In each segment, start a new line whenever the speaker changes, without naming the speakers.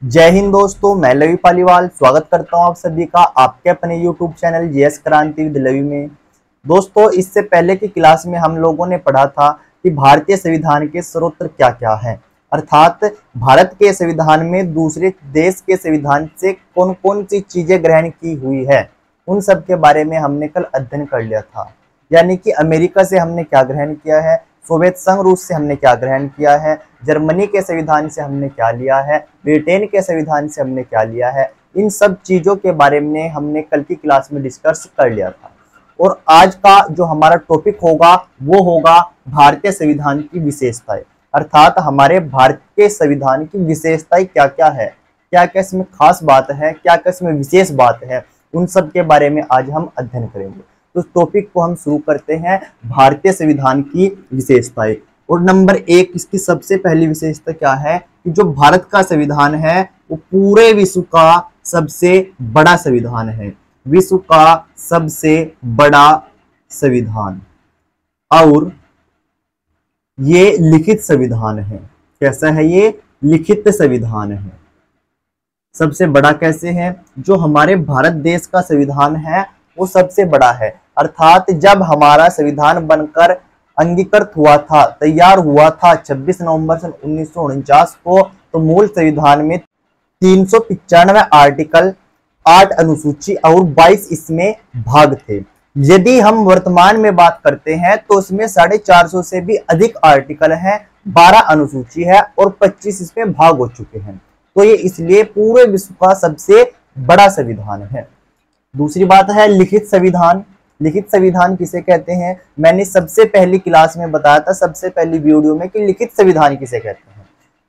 जय हिंद दोस्तों, मैं लवी पालीवाल स्वागत करता हूं आप सभी का आपके अपने YouTube चैनल जीएस क्रांति विद लवी में। दोस्तों, इससे पहले की क्लास में हम लोगों ने पढ़ा था कि भारतीय संविधान के स्रोत क्या क्या है, अर्थात भारत के संविधान में दूसरे देश के संविधान से कौन कौन सी चीजें ग्रहण की हुई है, उन सब के बारे में हमने कल अध्ययन कर लिया था। यानी कि अमेरिका से हमने क्या ग्रहण किया है, सोवियत संघ रूस से हमने क्या ग्रहण किया है, जर्मनी के संविधान से हमने क्या लिया है, ब्रिटेन के संविधान से हमने क्या लिया है, इन सब चीजों के बारे में हमने कल की क्लास में डिस्कस कर लिया था। और आज का जो हमारा टॉपिक होगा वो होगा भारतीय संविधान की विशेषताएं, अर्थात हमारे भारत के संविधान की विशेषताएं क्या क्या है, क्या क्या इसमें खास बात है, क्या क्या इसमें विशेष बात है, उन सब के बारे में आज हम अध्ययन करेंगे। तो टॉपिक को हम शुरू करते हैं, भारतीय संविधान की विशेषताएं। और नंबर 1 इसकी सबसे पहली विशेषता क्या है कि जो भारत का संविधान है वो पूरे विश्व का सबसे बड़ा संविधान है, विश्व का सबसे बड़ा संविधान। और ये लिखित संविधान है। कैसा है ये? लिखित संविधान है। सबसे बड़ा कैसे है? जो हमारे भारत देश का संविधान है वो सबसे बड़ा है, अर्थात जब हमारा संविधान बनकर अंगीकृत हुआ था, तैयार हुआ था 26 नवंबर सन 1949 को, तो मूल संविधान में 395 आर्टिकल, 8 अनुसूची और 22 इसमें भाग थे। यदि हम वर्तमान में बात करते हैं तो इसमें 450 से भी अधिक आर्टिकल हैं, 12 अनुसूची है और 25 इसमें भाग हो चुके हैं। तो ये इसलिए पूरे विश्व का सबसे बड़ा संविधान है। दूसरी बात है लिखित संविधान। लिखित संविधान किसे कहते हैं? मैंने सबसे पहली क्लास में बताया था, सबसे पहली वीडियो में, कि लिखित संविधान किसे कहते हैं।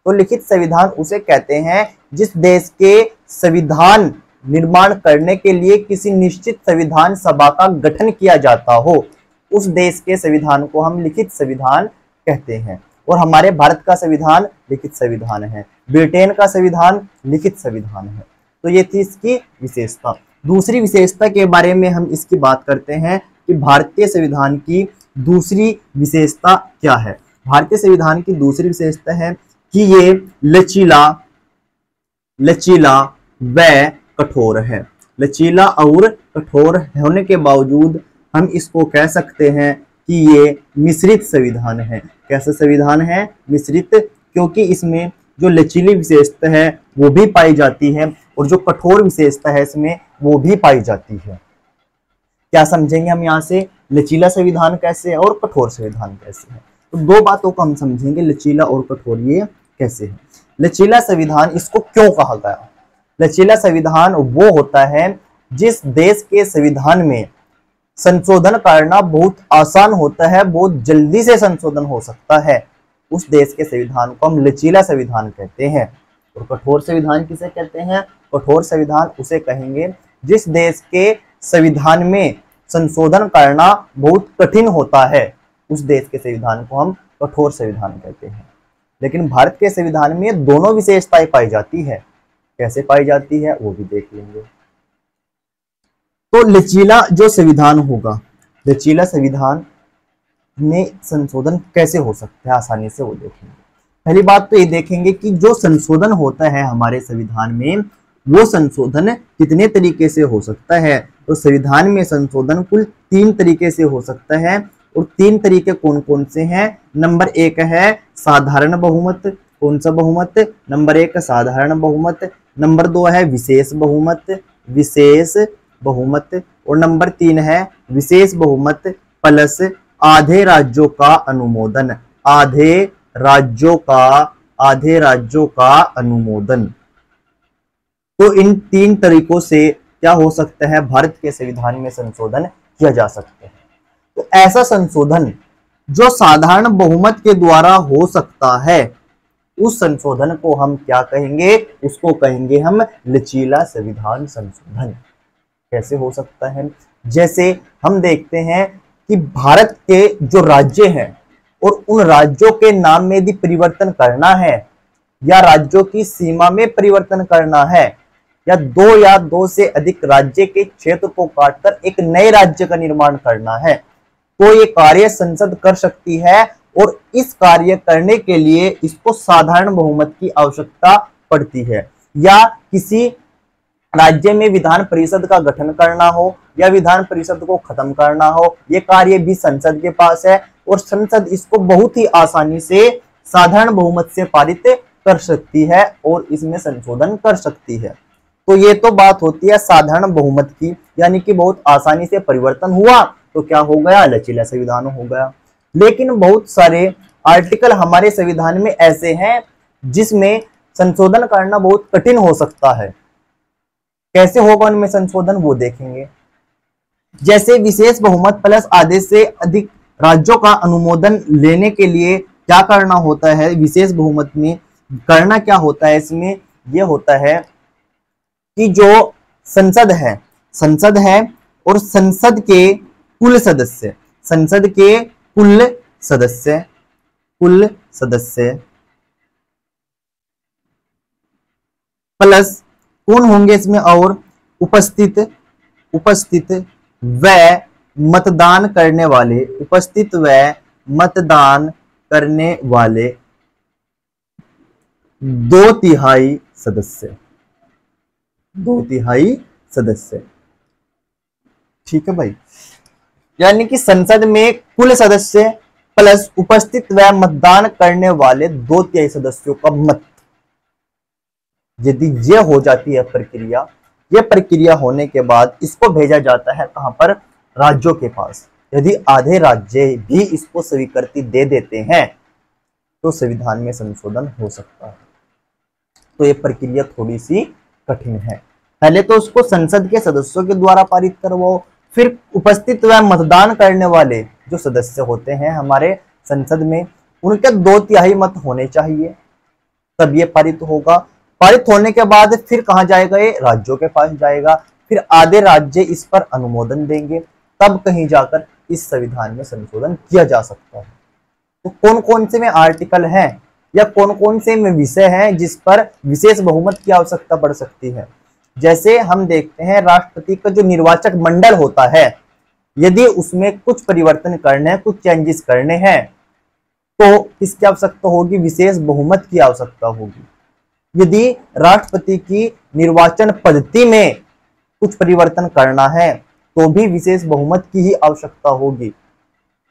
तो लिखित संविधान उसे कहते हैं जिस देश के संविधान निर्माण करने के लिए किसी निश्चित संविधान सभा का गठन किया जाता हो, उस देश के संविधान को हम लिखित संविधान कहते हैं। और हमारे भारत का संविधान लिखित संविधान है, ब्रिटेन का संविधान लिखित संविधान है। तो ये थी इसकी विशेषता। दूसरी विशेषता के बारे में हम इसकी बात करते हैं कि भारतीय संविधान की दूसरी विशेषता क्या है। भारतीय संविधान की दूसरी विशेषता है कि ये लचीला व कठोर है। लचीला और कठोर होने के बावजूद हम इसको कह सकते हैं कि ये मिश्रित संविधान है। कैसा संविधान है? मिश्रित, क्योंकि इसमें जो लचीली विशेषता है वो भी पाई जाती है और जो कठोर विशेषता है इसमें वो भी पाई जाती है। क्या समझेंगे हम यहाँ से? लचीला संविधान कैसे है और कठोर संविधान कैसे है। तो दो बातों को हम समझेंगे, लचीला और कठोर ये कैसे है। लचीला संविधान इसको क्यों कहा गया? लचीला संविधान वो होता है जिस देश के संविधान में संशोधन करना बहुत आसान होता है, बहुत जल्दी से संशोधन हो सकता है, उस देश के संविधान को हम लचीला संविधान कहते हैं। और कठोर संविधान किसे कहते हैं? कठोर संविधान उसे कहेंगे जिस देश के संविधान में संशोधन करना बहुत कठिन होता है, उस देश के संविधान को हम कठोर संविधान कहते हैं। लेकिन भारत के संविधान में दोनों विशेषताएं पाई जाती है। कैसे पाई जाती है वो भी देख लेंगे। तो लचीला जो संविधान होगा, लचीला संविधान में संशोधन कैसे हो सकता है आसानी से, वो देखेंगे। पहली बात तो ये देखेंगे कि जो संशोधन होता है हमारे संविधान में, वो संशोधन कितने तरीके से हो सकता है। तो संविधान में संशोधन कुल 3 तरीके से हो सकता है। और 3 तरीके कौन कौन से हैं? नंबर 1 है साधारण बहुमत। कौन सा बहुमत? नंबर 1 साधारण बहुमत। नंबर 2 है विशेष बहुमत, विशेष बहुमत। और नंबर 3 है विशेष बहुमत प्लस आधे राज्यों का अनुमोदन। आधे राज्यों का अनुमोदन। तो इन 3 तरीकों से क्या हो सकता है? भारत के संविधान में संशोधन किया जा सकता है। तो ऐसा संशोधन जो साधारण बहुमत के द्वारा हो सकता है, उस संशोधन को हम क्या कहेंगे? उसको कहेंगे हम लचीला संविधान संशोधन। कैसे हो सकता है? जैसे हम देखते हैं कि भारत के जो राज्य हैं और उन राज्यों के नाम में यदि परिवर्तन करना है, या राज्यों की सीमा में परिवर्तन करना है, या 2 से अधिक राज्य के क्षेत्र को काटकर एक नए राज्य का निर्माण करना है, तो ये कार्य संसद कर सकती है। और इस कार्य करने के लिए इसको साधारण बहुमत की आवश्यकता पड़ती है। या किसी राज्य में विधान परिषद का गठन करना हो या विधान परिषद को खत्म करना हो, ये कार्य भी संसद के पास है और संसद इसको बहुत ही आसानी से साधारण बहुमत से पारित कर सकती है और इसमें संशोधन कर सकती है। तो ये तो बात होती है साधारण बहुमत की, यानी कि बहुत आसानी से परिवर्तन हुआ तो क्या हो गया, लचीला संविधान हो गया। लेकिन बहुत सारे आर्टिकल हमारे संविधान में ऐसे हैं जिसमें संशोधन करना बहुत कठिन हो सकता है। कैसे होगा उनमें संशोधन, वो देखेंगे। जैसे विशेष बहुमत प्लस आधे से अधिक राज्यों का अनुमोदन लेने के लिए क्या करना होता है, विशेष बहुमत में करना क्या होता है, इसमें यह होता है कि जो संसद है और संसद के कुल सदस्य प्लस कौन होंगे इसमें, और उपस्थित व मतदान करने वाले 2/3 सदस्य। ठीक है भाई, यानी कि संसद में कुल सदस्य प्लस उपस्थित व मतदान करने वाले 2/3 सदस्यों का मत, यदि ये हो जाती है प्रक्रिया, ये प्रक्रिया होने के बाद इसको भेजा जाता है कहां पर, राज्यों के पास। यदि आधे राज्य भी इसको स्वीकृति दे देते हैं तो संविधान में संशोधन हो सकता है। तो ये प्रक्रिया थोड़ी सी कठिन है। पहले तो उसको संसद के सदस्यों के द्वारा पारित करवाओ, फिर उपस्थित व मतदान करने वाले जो सदस्य होते हैं हमारे संसद में, उनके 2/3 मत होने चाहिए, तब ये पारित होगा। पारित होने के बाद फिर कहां जाएगा, ये राज्यों के पास जाएगा, फिर आधे राज्य इस पर अनुमोदन देंगे, तब कहीं जाकर इस संविधान में संशोधन किया जा सकता है। तो कौन कौन से में आर्टिकल हैं या कौन कौन से में विषय हैं जिस पर विशेष बहुमत की आवश्यकता पड़ सकती है। जैसे हम देखते हैं राष्ट्रपति का जो निर्वाचक मंडल होता है, यदि उसमें कुछ परिवर्तन करने हैं, कुछ चेंजेस करने हैं, तो किसकी आवश्यकता होगी, विशेष बहुमत की आवश्यकता होगी। यदि राष्ट्रपति की निर्वाचन पद्धति में कुछ परिवर्तन करना है तो भी विशेष बहुमत की ही आवश्यकता होगी।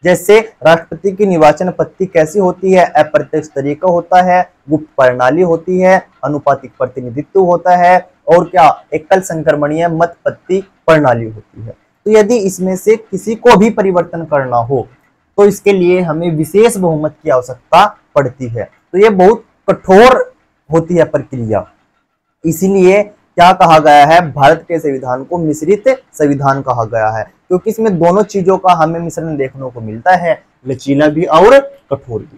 जैसे राष्ट्रपति की निर्वाचन पद्धति कैसी होती है, अप्रत्यक्ष तरीका होता है, गुप्त प्रणाली होती है, अनुपातिक प्रतिनिधित्व होता है और क्या एकल संक्रमणीय मत पद्धति प्रणाली होती है। तो यदि इसमें से किसी को भी परिवर्तन करना हो तो इसके लिए हमें विशेष बहुमत की आवश्यकता पड़ती है। तो ये बहुत कठोर होती है प्रक्रिया, इसीलिए क्या कहा गया है, भारत के संविधान को मिश्रित संविधान कहा गया है, क्योंकि इसमें दोनों चीजों का हमें मिश्रण देखने को मिलता है, लचीला भी और कठोर भी।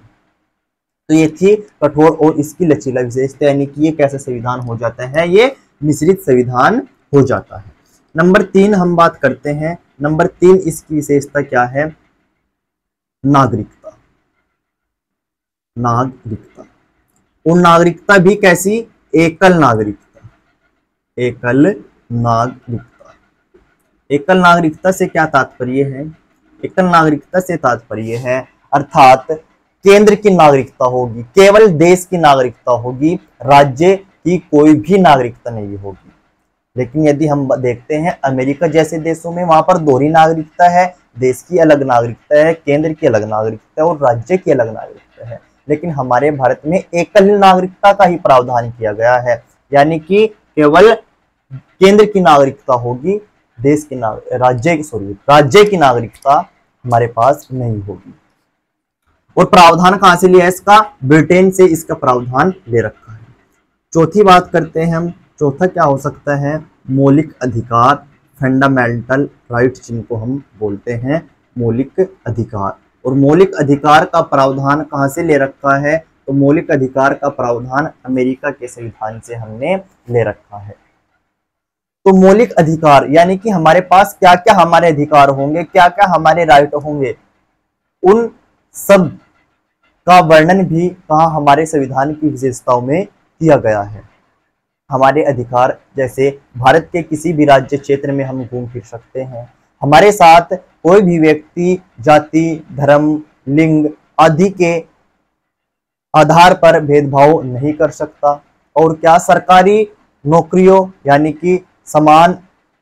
तो ये थी कठोर और इसकी लचीला विशेषता, यानी कि ये कैसे संविधान हो जाता है, ये मिश्रित संविधान हो जाता है। नंबर 3 हम बात करते हैं। नंबर 3 इसकी विशेषता क्या है, नागरिकता। और नागरिकता भी कैसी, एकल नागरिकता। एकल नागरिकता से क्या तात्पर्य है, एकल नागरिकता से तात्पर्य है अर्थात केंद्र की नागरिकता होगी, केवल देश की नागरिकता होगी, राज्य की कोई भी नागरिकता नहीं होगी। लेकिन यदि हम देखते हैं अमेरिका जैसे देशों में, वहां पर दोहरी नागरिकता है, देश की अलग नागरिकता है, केंद्र की अलग नागरिकता है और राज्य की अलग नागरिकता है। लेकिन हमारे भारत में एकल नागरिकता का ही प्रावधान किया गया है, यानी कि केवल केंद्र की नागरिकता होगी, देश की राज्य की नागरिकता हमारे पास नहीं होगी। और प्रावधान कहां से लिया है इसका, ब्रिटेन से इसका प्रावधान ले रखा है। चौथी बात करते हैं हम, चौथा क्या हो सकता है, मौलिक अधिकार, फंडामेंटल राइट्स जिनको हम बोलते हैं मौलिक अधिकार। और मौलिक अधिकार का प्रावधान कहां से ले रखा है, तो मौलिक अधिकार का प्रावधान अमेरिका के संविधान से हमने ले रखा है। तो मौलिक अधिकार यानी कि हमारे पास क्या क्या हमारे अधिकार होंगे, क्या क्या हमारे राइट होंगे, उन सब का वर्णन भी कहाँ हमारे संविधान की विशेषताओं में किया गया है। हमारे अधिकार जैसे भारत के किसी भी राज्य क्षेत्र में हम घूम फिर सकते हैं, हमारे साथ कोई भी व्यक्ति जाति, धर्म, लिंग आदि के आधार पर भेदभाव नहीं कर सकता, और क्या सरकारी नौकरियों यानी कि समान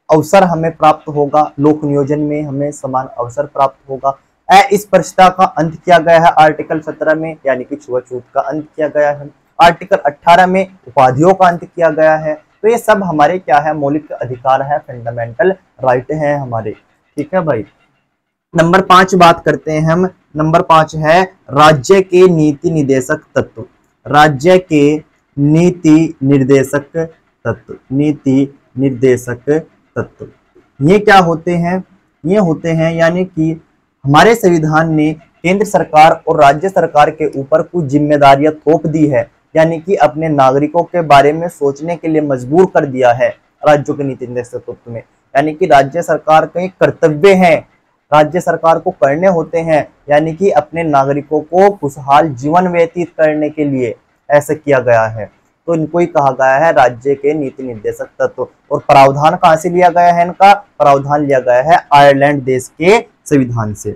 अवसर हमें प्राप्त होगा, लोक नियोजन में हमें समान अवसर प्राप्त होगा। अस्पृश्यता का अंत किया गया है आर्टिकल 17 में, यानी कि छुआछूत का अंत किया गया है। आर्टिकल 18 में उपाधियों का अंत किया गया है। तो ये सब हमारे क्या है, मौलिक अधिकार है, फंडामेंटल राइट है हमारे। ठीक है भाई। नंबर 5 बात करते हैं हम। नंबर 5 है राज्य के नीति निर्देशक तत्व। राज्य के नीति निर्देशक तत्व, नीति निर्देशक तत्व ये क्या होते हैं? ये होते हैं यानी कि हमारे संविधान ने केंद्र सरकार और राज्य सरकार के ऊपर कुछ जिम्मेदारियां थोप दी है, यानी कि अपने नागरिकों के बारे में सोचने के लिए मजबूर कर दिया है राज्यों के नीति निर्देशक तत्व में। यानी कि राज्य सरकार के कर्तव्य हैं, राज्य सरकार को करने होते हैं, यानी कि अपने नागरिकों को खुशहाल जीवन व्यतीत करने के लिए ऐसा किया गया है। तो इनको ही कहा गया है राज्य के नीति निर्देशक तत्व। और प्रावधान कहाँ से लिया गया है? इनका प्रावधान लिया गया है आयरलैंड देश के संविधान से।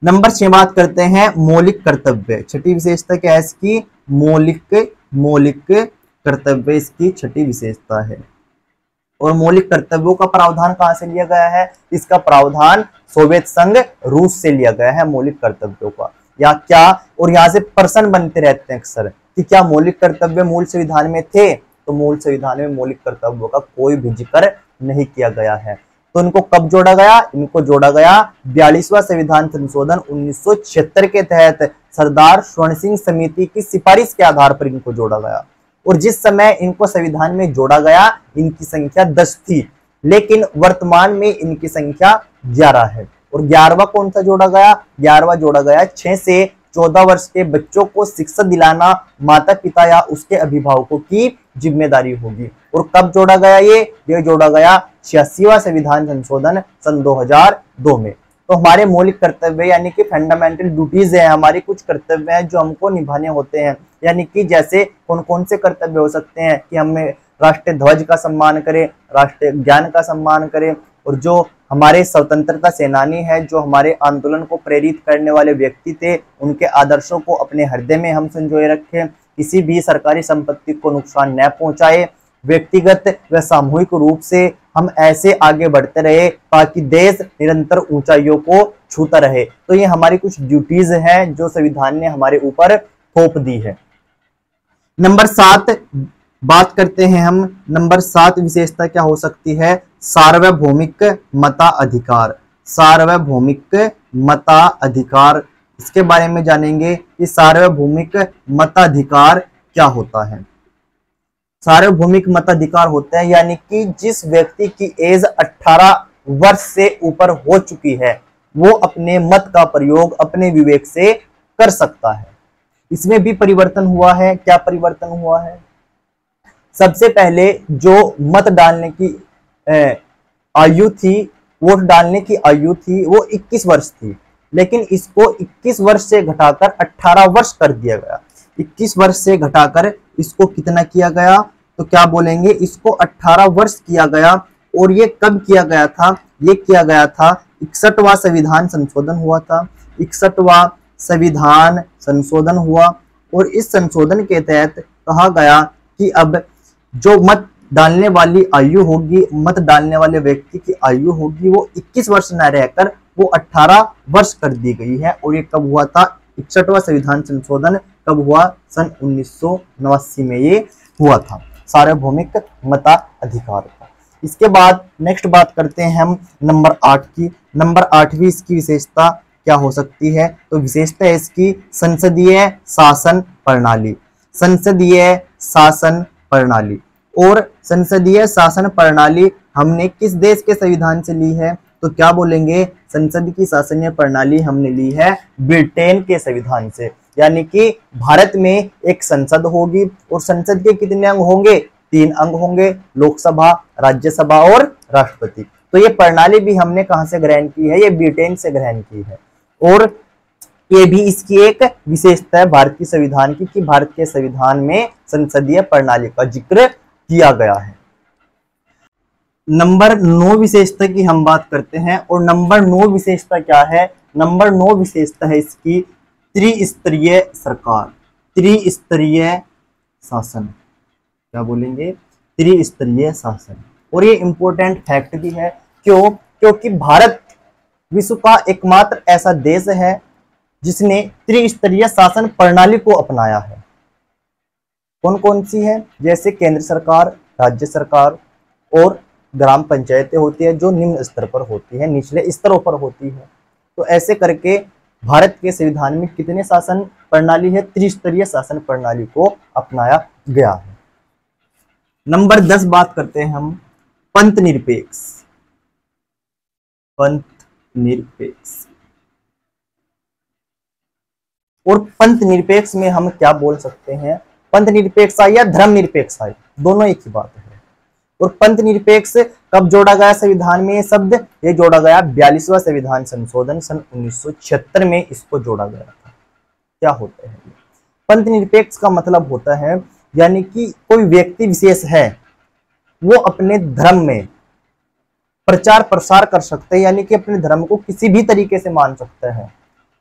नंबर 6 बात करते हैं मौलिक कर्तव्य। छठी विशेषता क्या है इसकी? मौलिक कर्तव्य इसकी छठी विशेषता है। और मौलिक कर्तव्यों का प्रावधान कहाँ से लिया गया है? इसका प्रावधान सोवियत संघ रूस से लिया गया है मौलिक कर्तव्यों का। या क्या, और यहाँ से प्रश्न बनते रहते हैं अक्सर कि क्या मौलिक कर्तव्य मूल संविधान में थे? तो मूल संविधान में मौलिक कर्तव्यों का कोई भी जिक्र नहीं किया गया है। तो इनको कब जोड़ा गया? इनको जोड़ा गया 42वां संविधान संशोधन 1976 के तहत सरदार स्वर्ण सिंह समिति की सिफारिश के आधार पर इनको जोड़ा गया। और जिस समय इनको संविधान में जोड़ा गया इनकी संख्या 10 थी, लेकिन वर्तमान में इनकी संख्या 11 है। और 11वां कौन सा जोड़ा गया? 11वां जोड़ा गया 6 से 14 वर्ष के बच्चों को शिक्षा दिलाना माता पिता या उसके अभिभावकों की जिम्मेदारी होगी। और कब जोड़ा गया? ये जोड़ा गया 86वां संविधान संशोधन सन 2002 में। तो हमारे मौलिक कर्तव्य यानी कि फंडामेंटल ड्यूटीज है, हमारे कुछ कर्तव्य हैं जो हमको निभाने होते हैं। यानी कि जैसे कौन कौन से कर्तव्य हो सकते हैं कि हमें राष्ट्रीय ध्वज का सम्मान करें, राष्ट्रीय ज्ञान का सम्मान करें, और जो हमारे स्वतंत्रता सेनानी है, जो हमारे आंदोलन को प्रेरित करने वाले व्यक्ति थे, उनके आदर्शों को अपने हृदय में हम संजोए रखें, किसी भी सरकारी संपत्ति को नुकसान न पहुंचाए, व्यक्तिगत व सामूहिक रूप से हम ऐसे आगे बढ़ते रहे ताकि देश निरंतर ऊंचाइयों को छूता रहे। तो ये हमारी कुछ ड्यूटीज हैं जो संविधान ने हमारे ऊपर थोप दी है। नंबर 7 बात करते हैं हम। नंबर 7 विशेषता क्या हो सकती है? सार्वभौमिक मताधिकार। सार्वभौमिक मताधिकार, इसके बारे में जानेंगे कि सार्वभौमिक मताधिकार क्या होता है। सार्वभौमिक मताधिकार होता है यानी कि जिस व्यक्ति की एज 18 वर्ष से ऊपर हो चुकी है वो अपने मत का प्रयोग अपने विवेक से कर सकता है। इसमें भी परिवर्तन हुआ है। क्या परिवर्तन हुआ है? सबसे पहले जो मत डालने की आयु थी, वोट डालने की आयु थी, वो 21 वर्ष थी, लेकिन इसको 21 वर्ष से घटाकर 18 वर्ष कर दिया गया। 21 वर्ष से घटाकर इसको कितना किया गया? तो क्या बोलेंगे, इसको 18 वर्ष किया गया। और ये कब किया गया था? ये किया गया था 61वां संविधान संशोधन हुआ था। 61वां संविधान संशोधन हुआ और इस संशोधन के तहत कहा गया कि अब जो मत डालने वाली आयु होगी, मत डालने वाले व्यक्ति की आयु होगी, वो 21 वर्ष न रहकर वो 18 वर्ष कर दी गई है। और ये कब हुआ था? 61वां संविधान संशोधन कब हुआ? सन 1989 में ये हुआ था, सार्वभौमिक मताधिकार का। इसके बाद नेक्स्ट बात करते हैं हम नंबर 8 की। नंबर 8वीं इसकी विशेषता क्या हो सकती है? तो विशेषता है इसकी संसदीय शासन प्रणाली। संसदीय शासन प्रणाली। और संसदीय शासन प्रणाली हमने किस देश के संविधान से ली है? तो क्या बोलेंगे, संसद की शासनीय प्रणाली हमने ली है ब्रिटेन के संविधान से। यानी कि भारत में एक संसद होगी और संसद के कितने अंग होंगे? 3 अंग होंगे, लोकसभा, राज्यसभा और राष्ट्रपति। तो ये प्रणाली भी हमने कहां से ग्रहण की है? ये ब्रिटेन से ग्रहण की है। और ये भी इसकी एक विशेषता है भारतीय संविधान की कि भारत के संविधान में संसदीय प्रणाली का जिक्र किया गया है। नंबर 9 विशेषता की हम बात करते हैं। और नंबर 9 विशेषता क्या है? नंबर 9 विशेषता है इसकी त्रिस्तरीय सरकार, त्रिस्तरीय शासन। क्या बोलेंगे? त्रिस्तरीय शासन। और ये इंपॉर्टेंट फैक्ट भी है, क्योंकि भारत विश्व का एकमात्र ऐसा देश है जिसने त्रिस्तरीय शासन प्रणाली को अपनाया है। कौन कौन सी है? जैसे केंद्र सरकार, राज्य सरकार और ग्राम पंचायतें होती है जो निम्न स्तर पर होती है, निचले स्तरों पर होती है। तो ऐसे करके भारत के संविधान में कितने शासन प्रणाली है? त्रिस्तरीय शासन प्रणाली को अपनाया गया है। नंबर 10 बात करते हैं हम पंथ निरपेक्ष। पंथ निरपेक्ष और पंथ निरपेक्ष में हम क्या बोल सकते हैं? पंथ निरपेक्ष या धर्म निरपेक्ष, दोनों एक ही बात है। और पंथ निरपेक्ष कब जोड़ा गया संविधान में? ये शब्द ये जोड़ा गया 42वां संविधान संशोधन सन 1976 में इसको जोड़ा गया था। क्या होता है पंथ निरपेक्ष का मतलब होता है यानी कि कोई व्यक्ति विशेष है वो अपने धर्म में प्रचार प्रसार कर सकते हैं, यानी कि अपने धर्म को किसी भी तरीके से मान सकते हैं,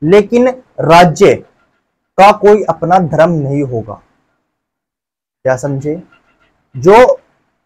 लेकिन राज्य का कोई अपना धर्म नहीं होगा। क्या समझे? जो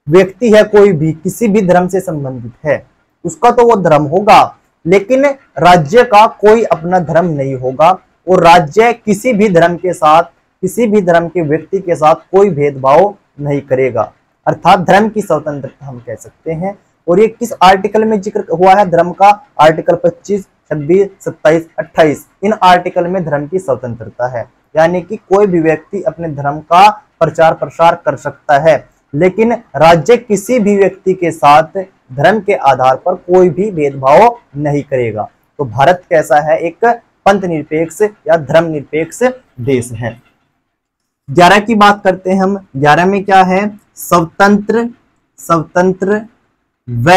व्यक्ति है कोई भी किसी भी धर्म से संबंधित है उसका तो वो धर्म होगा, लेकिन राज्य का कोई अपना धर्म नहीं होगा। और राज्य किसी भी धर्म के साथ, किसी भी धर्म के व्यक्ति के साथ कोई भेदभाव नहीं करेगा, अर्थात धर्म की स्वतंत्रता हम कह सकते हैं। और ये किस आर्टिकल में जिक्र हुआ है धर्म का? आर्टिकल 25, 26, 27, 28 इन आर्टिकल में धर्म की स्वतंत्रता है, यानी कि कोई भी व्यक्ति अपने धर्म का प्रचार प्रसार कर सकता है, लेकिन राज्य किसी भी व्यक्ति के साथ धर्म के आधार पर कोई भी भेदभाव नहीं करेगा। तो भारत कैसा है? एक पंथ निरपेक्ष या धर्म निरपेक्ष देश है। 11 की बात करते हैं हम। 11 में क्या है? स्वतंत्र व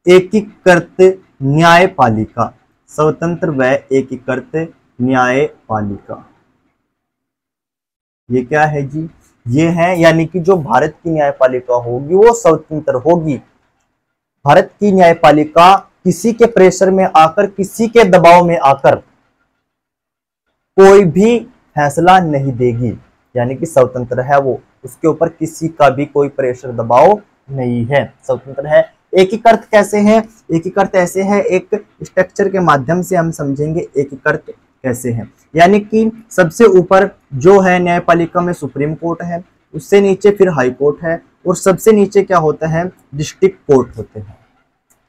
एकीकृत न्यायपालिका। स्वतंत्र व एकीकृत न्यायपालिका, ये क्या है जी? ये है यानी कि जो भारत की न्यायपालिका होगी वो स्वतंत्र होगी। भारत की न्यायपालिका किसी के प्रेशर में आकर, किसी के दबाव में आकर कोई भी फैसला नहीं देगी, यानी कि स्वतंत्र है वो, उसके ऊपर किसी का भी कोई प्रेशर दबाव नहीं है, स्वतंत्र है। एकीकृत कैसे है? एकीकृत ऐसे है, एक स्ट्रक्चर के माध्यम से हम समझेंगे एकीकृत कैसे है। यानी कि सबसे ऊपर जो है न्यायपालिका में सुप्रीम कोर्ट है, उससे नीचे फिर हाई कोर्ट है, और सबसे नीचे क्या होता है? डिस्ट्रिक्ट कोर्ट होते हैं।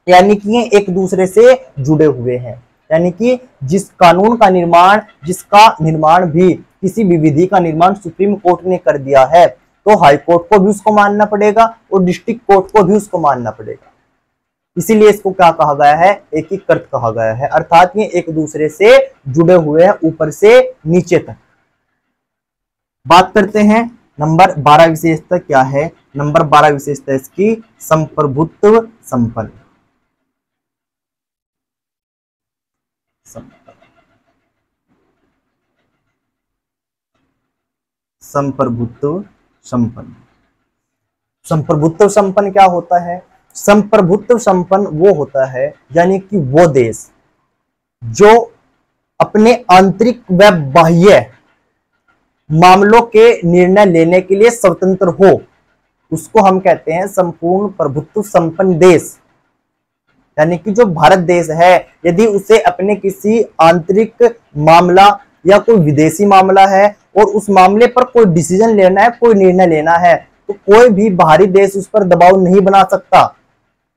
यानी कि ये एक दूसरे से जुड़े हुए हैं, यानी कि जिस कानून का निर्माण, जिसका निर्माण भी, किसी भी विधि का निर्माण सुप्रीम कोर्ट ने कर दिया है तो हाई कोर्ट को भी उसको मानना पड़ेगा और डिस्ट्रिक्ट कोर्ट को भी उसको मानना पड़ेगा। इसीलिए इसको क्या कहा गया है? एकीकृत कहा गया है, अर्थात ये एक दूसरे से जुड़े हुए हैं ऊपर से नीचे तक। बात करते हैं नंबर 12 विशेषता क्या है? नंबर 12 विशेषता इसकी संप्रभुत्व संपन्न। संप्रभुत्व संपन्न। संप्रभुत्व संपन्न क्या होता है? संप्रभुत्व संपन्न वो होता है यानी कि वो देश जो अपने आंतरिक व बाह्य मामलों के निर्णय लेने के लिए स्वतंत्र हो, उसको हम कहते हैं संपूर्ण प्रभुत्व संपन्न देश। यानी कि जो भारत देश है, यदि उसे अपने किसी आंतरिक मामला या कोई विदेशी मामला है और उस मामले पर कोई डिसीजन लेना है, कोई निर्णय लेना है, तो कोई भी बाहरी देश उस पर दबाव नहीं बना सकता।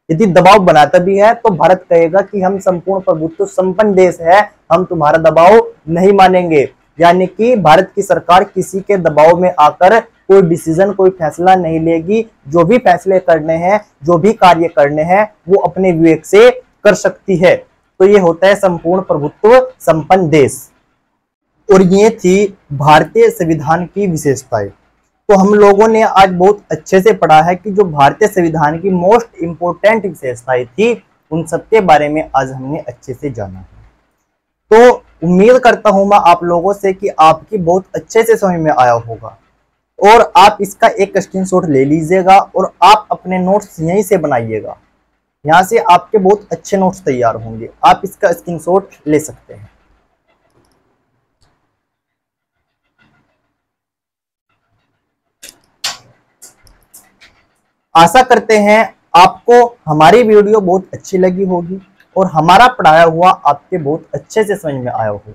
यदि दबाव बनाता भी है तो भारत कहेगा कि हम संपूर्ण प्रभुत्व संपन्न देश है, हम तुम्हारा दबाव नहीं मानेंगे। यानी कि भारत की सरकार किसी के दबाव में आकर कोई डिसीजन, कोई फैसला नहीं लेगी। जो भी फैसले करने हैं, जो भी कार्य करने हैं, वो अपने विवेक से कर सकती है। तो ये होता है संपूर्ण प्रभुत्व संपन्न देश। और ये थी भारतीय संविधान की विशेषताएं। तो हम लोगों ने आज बहुत अच्छे से पढ़ा है कि जो भारतीय संविधान की मोस्ट इंपोर्टेंट विशेषताएं थी, उन सब के बारे में आज हमने अच्छे से जाना है। तो उम्मीद करता हूं मैं आप लोगों से कि आपकी बहुत अच्छे से समझ में आया होगा, और आप इसका एक स्क्रीनशॉट ले लीजिएगा और आप अपने नोट्स यहीं से बनाइएगा। यहाँ से आपके बहुत अच्छे नोट्स तैयार होंगे, आप इसका स्क्रीनशॉट ले सकते हैं। आशा करते हैं आपको हमारी वीडियो बहुत अच्छी लगी होगी और हमारा पढ़ाया हुआ आपके बहुत अच्छे से समझ में आया होगा।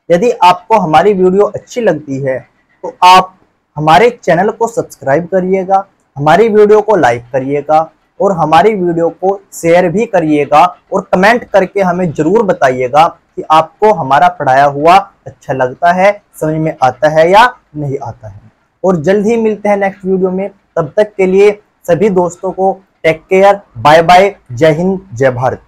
यदि आपको हमारी वीडियो अच्छी लगती है तो आप हमारे चैनल को सब्सक्राइब करिएगा, हमारी वीडियो को लाइक करिएगा और हमारी वीडियो को शेयर भी करिएगा और कमेंट करके हमें जरूर बताइएगा कि आपको हमारा पढ़ाया हुआ अच्छा लगता है, समझ में आता है या नहीं आता है। और जल्द ही मिलते हैं नेक्स्ट वीडियो में। तब तक के लिए सभी दोस्तों को टेक केयर, बाय बाय, जय हिंद, जय भारत।